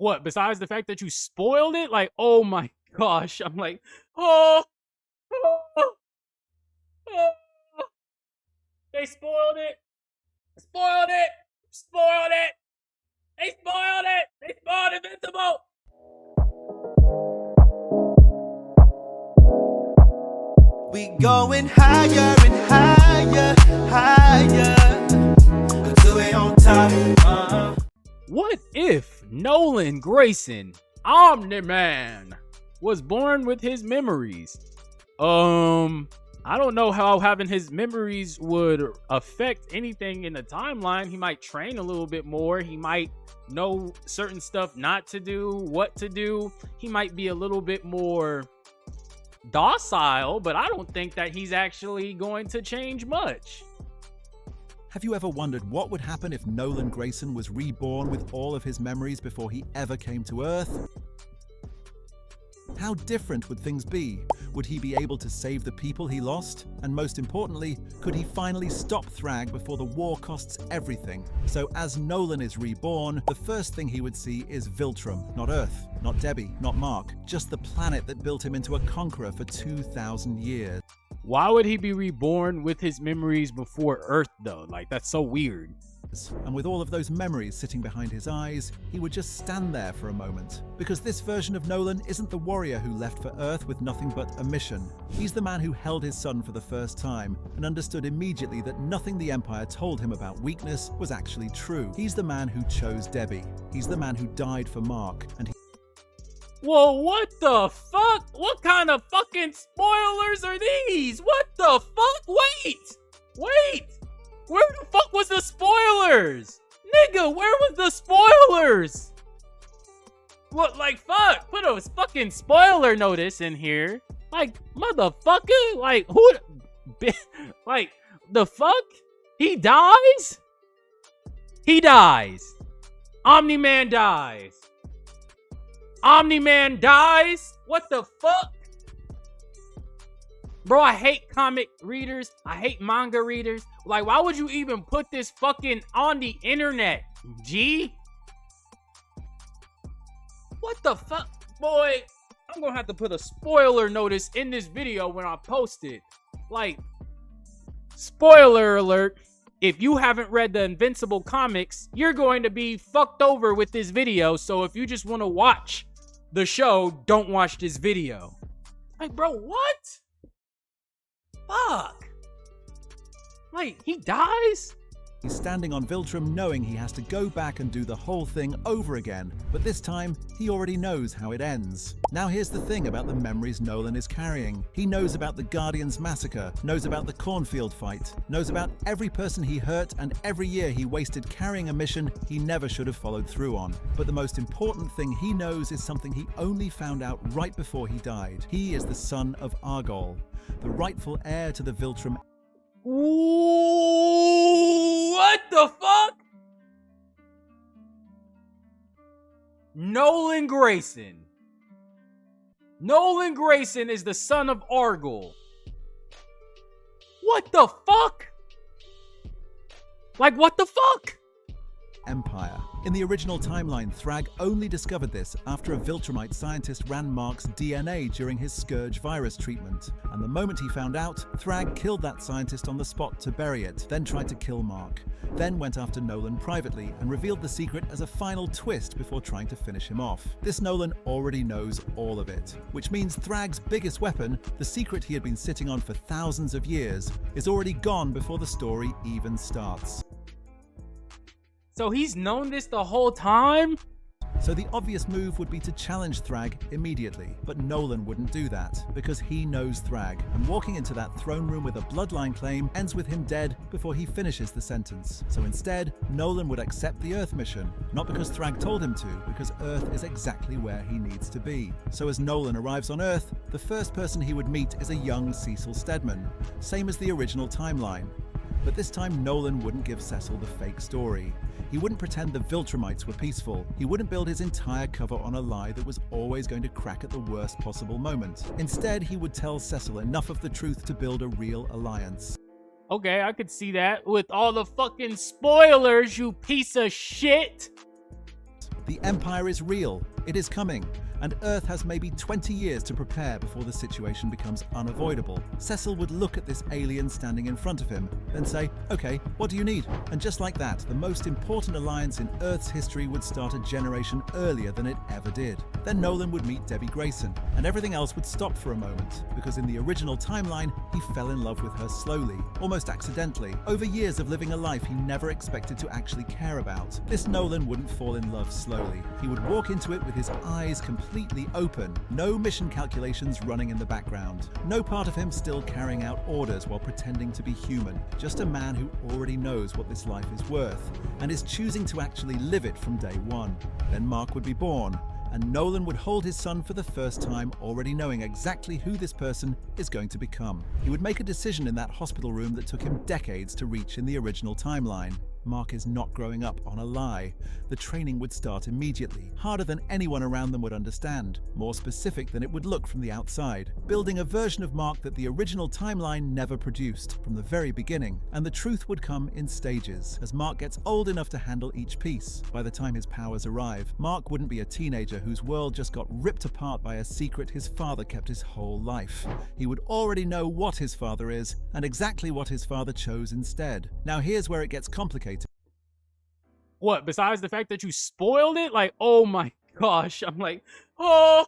What, besides the fact that you spoiled it? Like, oh my gosh. I'm like, oh, oh, oh. They spoiled it. Spoiled it. Spoiled it. They spoiled it. They spoiled Invincible. We going higher and higher, higher, until we on top. What if Nolan Grayson, Omni Man, was born with his memories? I don't know how having his memories would affect anything in the timeline. He might train a little bit more. He might know certain stuff not to do, what to do. He might be a little bit more docile, but I don't think that he's actually going to change much. Have you ever wondered what would happen if Nolan Grayson was reborn with all of his memories before he ever came to Earth? How different would things be? Would he be able to save the people he lost? And most importantly, could he finally stop Thrag before the war costs everything? So as Nolan is reborn, the first thing he would see is Viltrum, not Earth, not Debbie, not Mark, just the planet that built him into a conqueror for 2,000 years. Why would he be reborn with his memories before Earth though? Like, that's so weird. And with all of those memories sitting behind his eyes, he would just stand there for a moment. Because this version of Nolan isn't the warrior who left for Earth with nothing but a mission. He's the man who held his son for the first time and understood immediately that nothing the Empire told him about weakness was actually true. He's the man who chose Debbie. He's the man who died for Mark. And Whoa, what the fuck? What kind of fucking spoilers are these? What the fuck? Wait! Where the fuck was the spoilers? Nigga, where was the spoilers? What, like, fuck, put a fucking spoiler notice in here. Like, motherfucker, like, who, like, the fuck? He dies? He dies. Omni Man dies. Omni Man dies? What the fuck? Bro, I hate comic readers. I hate manga readers. Like, why would you even put this fucking on the internet, G? What the fuck? Boy, I'm gonna have to put a spoiler notice in this video when I post it. Like, spoiler alert. If you haven't read the Invincible comics, you're going to be fucked over with this video. So if you just want to watch the show, don't watch this video. Like, bro, what? Fuck. Like, he dies? he's standing on Viltrum knowing he has to go back and do the whole thing over again. But this time, he already knows how it ends. Now here's the thing about the memories Nolan is carrying. He knows about the Guardians massacre, knows about the cornfield fight, knows about every person he hurt and every year he wasted carrying a mission he never should have followed through on. But the most important thing he knows is something he only found out right before he died. He is the son of Argol, the rightful heir to the Viltrum. Ooh, what the fuck? Nolan Grayson. Nolan Grayson is the son of Argol. What the fuck? Like, what the fuck? Empire. In the original timeline, Thrag only discovered this after a Viltrumite scientist ran Mark's DNA during his Scourge virus treatment. And the moment he found out, Thrag killed that scientist on the spot to bury it, then tried to kill Mark. Then went after Nolan privately and revealed the secret as a final twist before trying to finish him off. This Nolan already knows all of it, which means Thrag's biggest weapon, the secret he had been sitting on for thousands of years, is already gone before the story even starts. So he's known this the whole time? So the obvious move would be to challenge Thrag immediately, but Nolan wouldn't do that, because he knows Thrag, and walking into that throne room with a bloodline claim ends with him dead before he finishes the sentence. So instead, Nolan would accept the Earth mission, not because Thrag told him to, because Earth is exactly where he needs to be. So as Nolan arrives on Earth, the first person he would meet is a young Cecil Stedman, same as the original timeline. But this time Nolan wouldn't give Cecil the fake story. He wouldn't pretend the Viltrumites were peaceful. He wouldn't build his entire cover on a lie that was always going to crack at the worst possible moment. Instead, he would tell Cecil enough of the truth to build a real alliance. Okay, I could see that with all the fucking spoilers, you piece of shit. The Empire is real, it is coming, and Earth has maybe 20 years to prepare before the situation becomes unavoidable. Cecil would look at this alien standing in front of him, then say, okay, what do you need? And just like that, the most important alliance in Earth's history would start a generation earlier than it ever did. Then Nolan would meet Debbie Grayson, and everything else would stop for a moment, because in the original timeline, he fell in love with her slowly, almost accidentally, over years of living a life he never expected to actually care about. This Nolan wouldn't fall in love slowly. He would walk into it with his eyes completely open, no mission calculations running in the background, no part of him still carrying out orders while pretending to be human, just a man who already knows what this life is worth, and is choosing to actually live it from day one. Then Mark would be born, and Nolan would hold his son for the first time, already knowing exactly who this person is going to become. He would make a decision in that hospital room that took him decades to reach in the original timeline. Mark is not growing up on a lie. The training would start immediately, harder than anyone around them would understand, more specific than it would look from the outside, building a version of Mark that the original timeline never produced from the very beginning. And the truth would come in stages, as Mark gets old enough to handle each piece. By the time his powers arrive, Mark wouldn't be a teenager whose world just got ripped apart by a secret his father kept his whole life. He would already know what his father is, and exactly what his father chose instead. Now here's where it gets complicated. What, besides the fact that you spoiled it? Like, oh my gosh. I'm like, oh.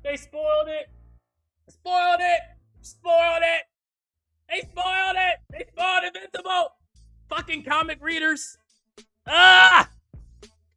They spoiled it. Spoiled it. Spoiled it. They spoiled it. They spoiled Invincible. Fucking comic readers. Ah!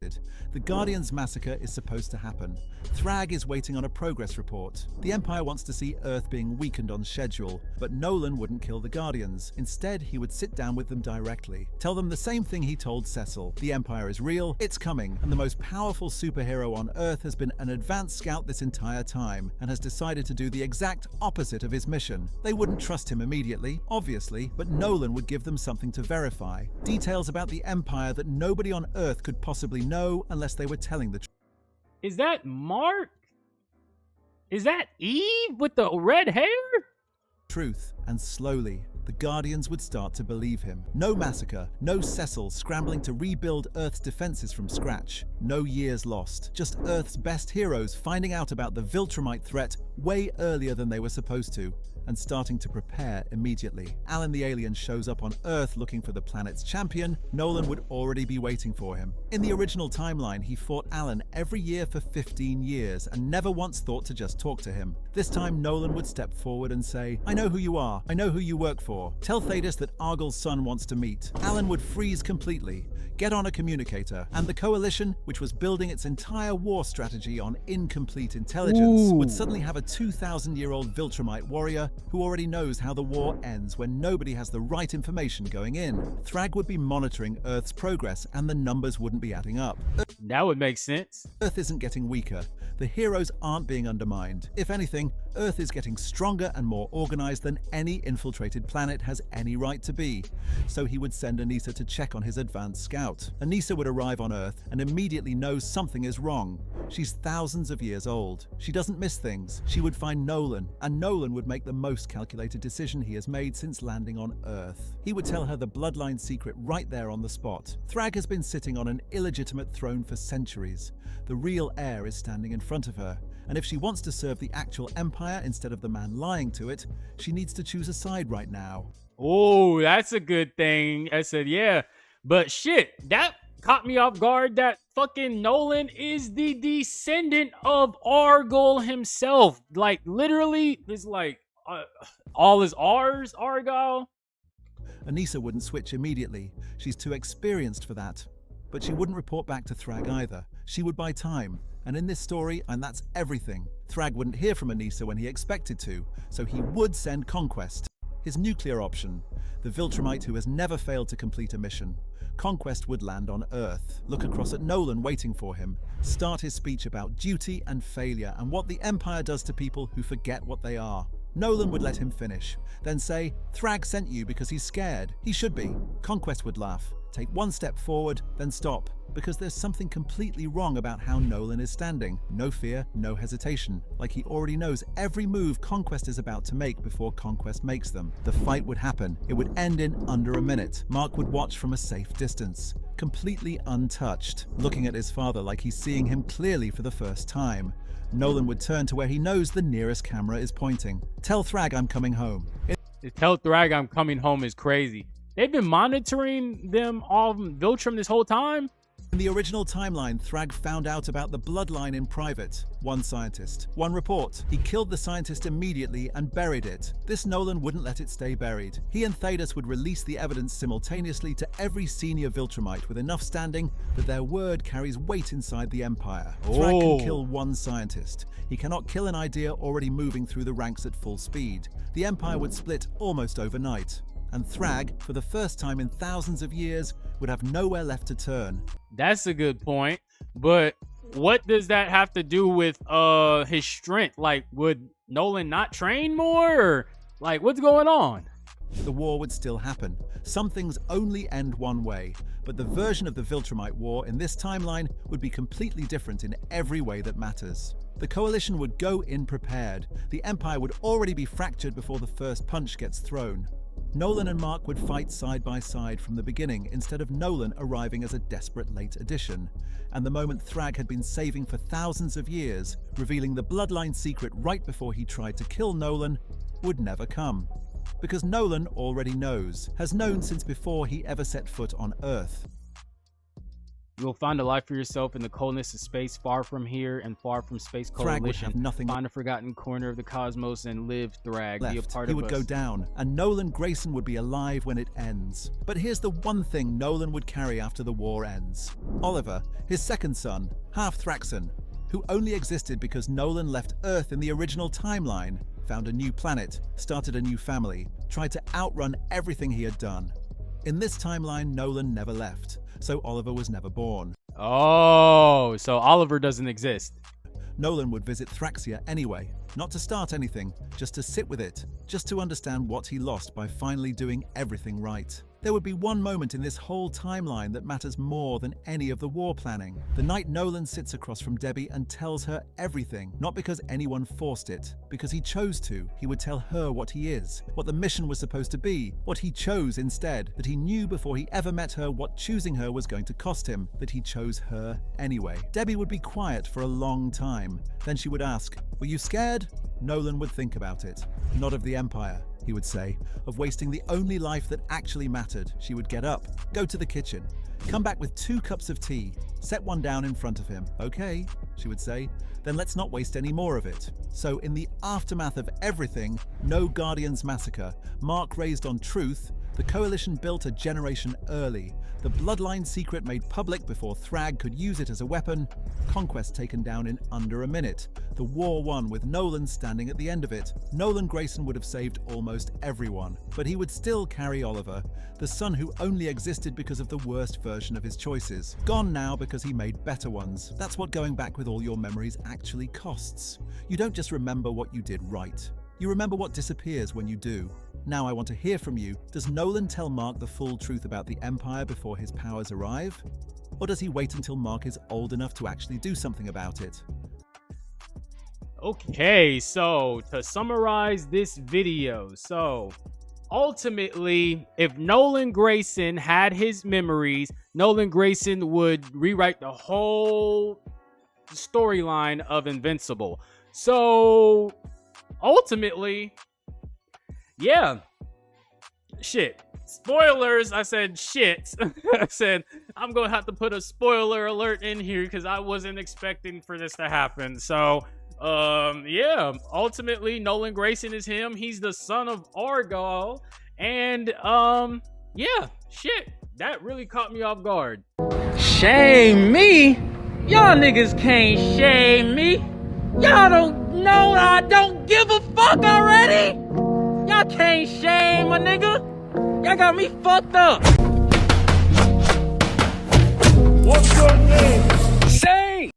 The Guardians massacre is supposed to happen. Thrag is waiting on a progress report. The Empire wants to see Earth being weakened on schedule, but Nolan wouldn't kill the Guardians. Instead, he would sit down with them directly, tell them the same thing he told Cecil. The Empire is real, it's coming, and the most powerful superhero on Earth has been an advanced scout this entire time, and has decided to do the exact opposite of his mission. They wouldn't trust him immediately, obviously, but Nolan would give them something to verify. Details about the Empire that nobody on Earth could possibly know unless they were telling the truth. Is that Mark? Is that Eve with the red hair? Truth, and slowly, the Guardians would start to believe him. No massacre, no Cecil scrambling to rebuild Earth's defenses from scratch. No years lost, just Earth's best heroes finding out about the Viltrumite threat way earlier than they were supposed to, and starting to prepare immediately. Alan the alien shows up on Earth looking for the planet's champion. Nolan would already be waiting for him. In the original timeline, he fought Alan every year for 15 years and never once thought to just talk to him. This time, Nolan would step forward and say, I know who you are. I know who you work for. Tell Thaddeus that Argyll's son wants to meet. Alan would freeze completely, get on a communicator, and the Coalition, which was building its entire war strategy on incomplete intelligence, would suddenly have a 2,000-year-old Viltrumite warrior who already knows how the war ends when nobody has the right information going in. Thrag would be monitoring Earth's progress, and the numbers wouldn't be adding up. That would make sense. Earth isn't getting weaker. The heroes aren't being undermined. If anything, Earth is getting stronger and more organized than any infiltrated planet has any right to be. So he would send Anissa to check on his advanced scout. Anissa would arrive on Earth and immediately know something is wrong. She's thousands of years old. She doesn't miss things. She would find Nolan, and Nolan would make the most calculated decision he has made since landing on Earth. He would tell her the bloodline secret right there on the spot. Thrag has been sitting on an illegitimate throne for centuries. The real heir is standing in front of her, and if she wants to serve the actual Empire instead of the man lying to it, she needs to choose a side right now. Oh, that's a good thing. I said, yeah. But shit, that caught me off guard that fucking Nolan is the descendant of Argyll himself. Like, literally, it's like, all is ours, Argyll. Anissa wouldn't switch immediately. She's too experienced for that. But she wouldn't report back to Thrag either. She would buy time. And in this story, and that's everything, Thrag wouldn't hear from Anissa when he expected to, so he would send Conquest, his nuclear option, the Viltrumite who has never failed to complete a mission. Conquest would land on Earth, look across at Nolan waiting for him, start his speech about duty and failure and what the Empire does to people who forget what they are. Nolan would let him finish, then say, Thrag sent you because he's scared. He should be. Conquest would laugh, take one step forward, then stop. because there's something completely wrong about how Nolan is standing. No fear, no hesitation. Like he already knows every move Conquest is about to make before Conquest makes them. The fight would happen. It would end in under a minute. Mark would watch from a safe distance, completely untouched, looking at his father like he's seeing him clearly for the first time. Nolan would turn to where he knows the nearest camera is pointing. Tell Thrag I'm coming home. Tell Thrag I'm coming home is crazy. They've been monitoring them on Viltrum this whole time? In the original timeline, Thrag found out about the bloodline in private. One scientist, one report. He killed the scientist immediately and buried it. This Nolan wouldn't let it stay buried. He and Thaddeus would release the evidence simultaneously to every senior Viltrumite with enough standing that their word carries weight inside the Empire. Thrag can kill one scientist. He cannot kill an idea already moving through the ranks at full speed. The Empire would split almost overnight. And Thrag, for the first time in thousands of years, would have nowhere left to turn. That's a good point. But what does that have to do with his strength? Like, would Nolan not train more? Or, like, what's going on? The war would still happen. Some things only end one way, but the version of the Viltrumite War in this timeline would be completely different in every way that matters. The Coalition would go in prepared. The Empire would already be fractured before the first punch gets thrown. Nolan and Mark would fight side by side from the beginning instead of Nolan arriving as a desperate late addition. And the moment Thrag had been saving for thousands of years, revealing the bloodline secret right before he tried to kill Nolan, would never come. Because Nolan already knows, has known since before he ever set foot on Earth. You will find a life for yourself in the coldness of space, far from here and far from space coalition. Thrag would have nothing. Find a forgotten corner of the cosmos and live, Thrag. Left. Be a part he of would us. go down, and Nolan Grayson would be alive when it ends. But here's the one thing Nolan would carry after the war ends. Oliver, his second son, half Thraxan, who only existed because Nolan left Earth in the original timeline, found a new planet, started a new family, tried to outrun everything he had done. In this timeline, Nolan never left, so Oliver was never born. Oh, so Oliver doesn't exist. Nolan would visit Thraxia anyway, not to start anything, just to sit with it, just to understand what he lost by finally doing everything right. There would be one moment in this whole timeline that matters more than any of the war planning. The night Nolan sits across from Debbie and tells her everything, not because anyone forced it, because he chose to. He would tell her what he is, what the mission was supposed to be, what he chose instead, that he knew before he ever met her what choosing her was going to cost him, that he chose her anyway. Debbie would be quiet for a long time. Then she would ask, "Were you scared?" Nolan would think about it. Not of the Empire, he would say, of wasting the only life that actually mattered. She would get up, go to the kitchen, come back with 2 cups of tea, set one down in front of him. "Okay," she would say, "then let's not waste any more of it." So in the aftermath of everything, no Guardians massacre, Mark raised on truth, the Coalition built a generation early, the bloodline secret made public before Thrag could use it as a weapon, Conquest taken down in under a minute, the war won with Nolan standing at the end of it. Nolan Grayson would have saved almost everyone, but he would still carry Oliver, the son who only existed because of the worst version of his choices. Gone now because he made better ones. That's what going back with all your memories actually costs. You don't just remember what you did right. You remember what disappears when you do. Now I want to hear from you. Does Nolan tell Mark the full truth about the Empire before his powers arrive? Or does he wait until Mark is old enough to actually do something about it? Okay, so to summarize this video, so ultimately, if Nolan Grayson had his memories, Nolan Grayson would rewrite the whole storyline of Invincible. So ultimately, yeah, shit. Spoilers. I said shit. I said I'm gonna have to put a spoiler alert in here because I wasn't expecting for this to happen. So yeah, ultimately Nolan Grayson is him. He's the son of Argyle, and yeah, shit, that really caught me off guard. Shame me? Y'all niggas can't shame me. Y'all don't know I don't give a fuck already. Y'all can't shame a nigga. Y'all got me fucked up. What's your name? Shame.